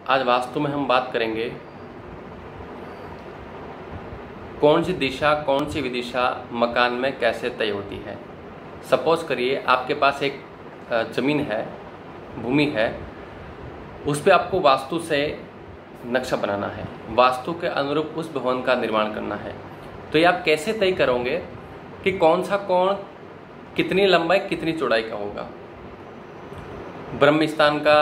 आज वास्तु में हम बात करेंगे कौन सी दिशा कौन सी विदिशा मकान में कैसे तय होती है। सपोज करिए आपके पास एक ज़मीन है, भूमि है, उस पे आपको वास्तु से नक्शा बनाना है, वास्तु के अनुरूप उस भवन का निर्माण करना है। तो ये आप कैसे तय करोगे कि कौन सा कोण कितनी लंबाई कितनी चौड़ाई का होगा। ब्रह्म स्थान का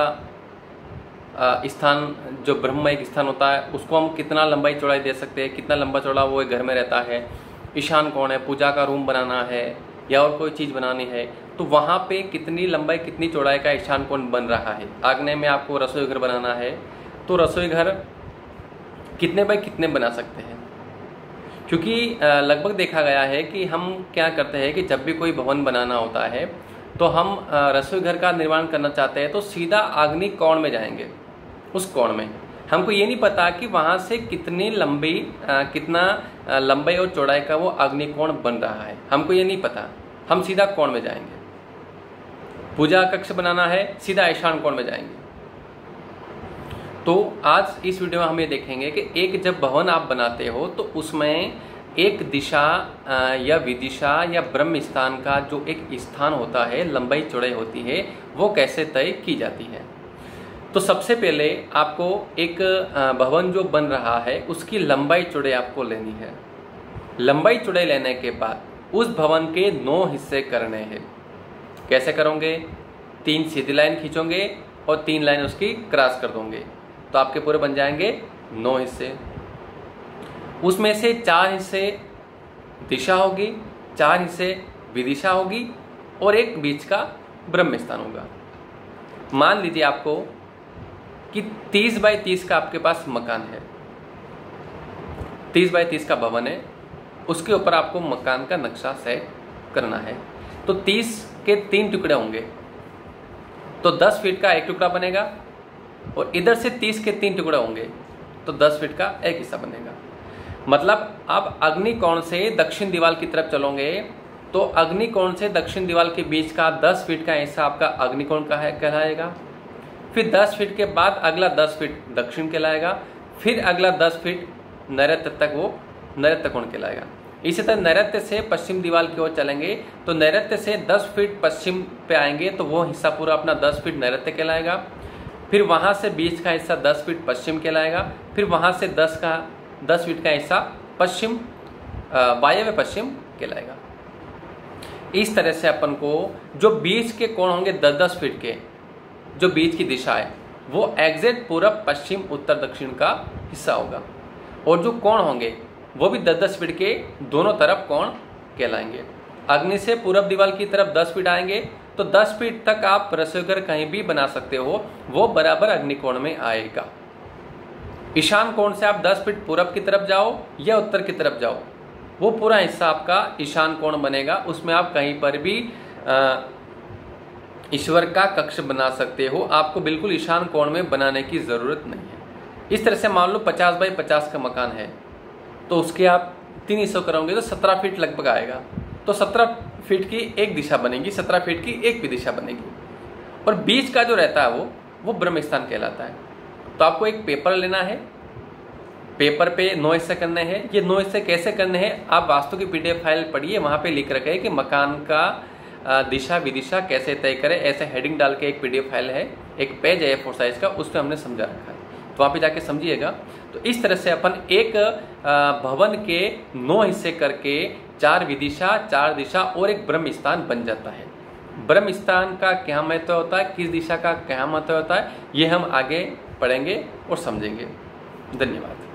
स्थान जो ब्रह्ममय स्थान होता है उसको हम कितना लंबाई चौड़ाई दे सकते हैं, कितना लंबा चौड़ा वो घर में रहता है। ईशान कोण है, पूजा का रूम बनाना है या और कोई चीज़ बनानी है तो वहाँ पे कितनी लंबाई कितनी चौड़ाई का ईशान कोण बन रहा है। आग्नेय में आपको रसोई घर बनाना है तो रसोई घर कितने बाई कितने बना सकते हैं। क्योंकि लगभग देखा गया है कि हम क्या करते हैं कि जब भी कोई भवन बनाना होता है तो हम रसोई घर का निर्माण करना चाहते हैं तो सीधा आग्नेय कोण में जाएंगे। उस कोण में हमको ये नहीं पता कि वहाँ से कितनी लंबी कितना लंबाई और चौड़ाई का वो आग्नेय कोण बन रहा है, हमको ये नहीं पता। हम सीधा कोण में जाएंगे। पूजा कक्ष बनाना है, सीधा ईशान कोण में जाएंगे। तो आज इस वीडियो में हम ये देखेंगे कि एक जब भवन आप बनाते हो तो उसमें एक दिशा या विदिशा या ब्रह्म स्थान का जो एक स्थान होता है, लंबाई चौड़ाई होती है, वो कैसे तय की जाती है। तो सबसे पहले आपको एक भवन जो बन रहा है उसकी लंबाई चौड़ाई आपको लेनी है। लंबाई चौड़ाई लेने के बाद उस भवन के 9 हिस्से करने हैं। कैसे करोगे? 3 सीधी लाइन खींचोगे और 3 लाइन उसकी क्रॉस कर दोगे तो आपके पूरे बन जाएंगे 9 हिस्से। उसमें से 4 हिस्से दिशा होगी, 4 हिस्से विदिशा होगी और एक बीच का ब्रह्म स्थान होगा। मान लीजिए आपको कि 30 बाई 30 का आपके पास मकान है, 30 बाई 30 का भवन है, उसके ऊपर आपको मकान का नक्शा सेट करना है। तो 30 के 3 टुकड़े होंगे तो 10 फीट का एक टुकड़ा बनेगा और इधर से 30 के 3 टुकड़े होंगे तो 10 फीट का एक हिस्सा बनेगा। मतलब आप अग्नि कोण से दक्षिण दीवार की तरफ चलोगे तो अग्नि कोण से दक्षिण दीवार के बीच का 10 फीट का हिस्सा आपका अग्नि कोण का है कहलाएगा। फिर 10 फीट के बाद अगला 10 फीट दक्षिण कहलाएगा। फिर अगला 10 फीट नैऋत्य तक वो नैऋत्य कोण कहलाएगा। इसी तरह नैऋत्य से पश्चिम दीवार की ओर चलेंगे तो नैऋत्य से 10 फीट पश्चिम पे आएंगे तो वो हिस्सा पूरा अपना 10 फीट नैऋत्य कहलाएगा। फिर वहाँ से बीच का हिस्सा 10 फीट पश्चिम कहलाएगा। फिर वहाँ से 10 फीट का हिस्सा पश्चिम वायव्य पश्चिम कहलाएगा। इस तरह से अपन को जो बीच के कोण होंगे 10-10 फीट के, जो बीच की दिशा है वो एग्जैक्ट पूरब पश्चिम उत्तर दक्षिण का हिस्सा होगा और जो कोण होंगे वो भी 10-10 फीट के दोनों तरफ कोण कहलाएंगे। अग्नि से पूरब दीवार की तरफ 10 फीट आएंगे तो 10 फीट तक आप रसोई घर कहीं भी बना सकते हो, वो बराबर अग्नि कोण में आएगा। ईशान कोण से आप 10 फीट पूरब की तरफ जाओ या उत्तर की तरफ जाओ, वो पूरा हिस्सा आपका ईशान कोण बनेगा। उसमें आप कहीं पर भी ईश्वर का कक्ष बना सकते हो, आपको बिल्कुल ईशान कोण में बनाने की जरूरत नहीं है। इस तरह से मान लो 50 बाई 50 का मकान है तो उसके आप 3 हिस्सों करोगे तो 17 फीट लगभग आएगा। तो 17 फीट की एक दिशा बनेगी, 17 फीट की एक भी दिशा बनेगी और बीच का जो रहता है वो ब्रह्म स्थान कहलाता है। तो आपको एक पेपर लेना है, पेपर पे 9 हिस्से करने हैं। ये 9 हिस्से कैसे करने हैं आप वास्तु की PDF फाइल पढ़िए, वहाँ पे लिख रखे है कि मकान का दिशा विदिशा कैसे तय करें। ऐसे हेडिंग डाल के एक PDF फाइल है, एक पेज है A4 साइज का, उस पर हमने समझा रखा है, तो वहाँ पे जाके समझिएगा। तो इस तरह से अपन एक भवन के 9 हिस्से करके 4 विदिशा 4 दिशा और एक ब्रह्म स्थान बन जाता है। ब्रह्म स्थान का क्या महत्व होता है, किस दिशा का क्या महत्व होता है, ये हम आगे पढ़ेंगे और समझेंगे। धन्यवाद।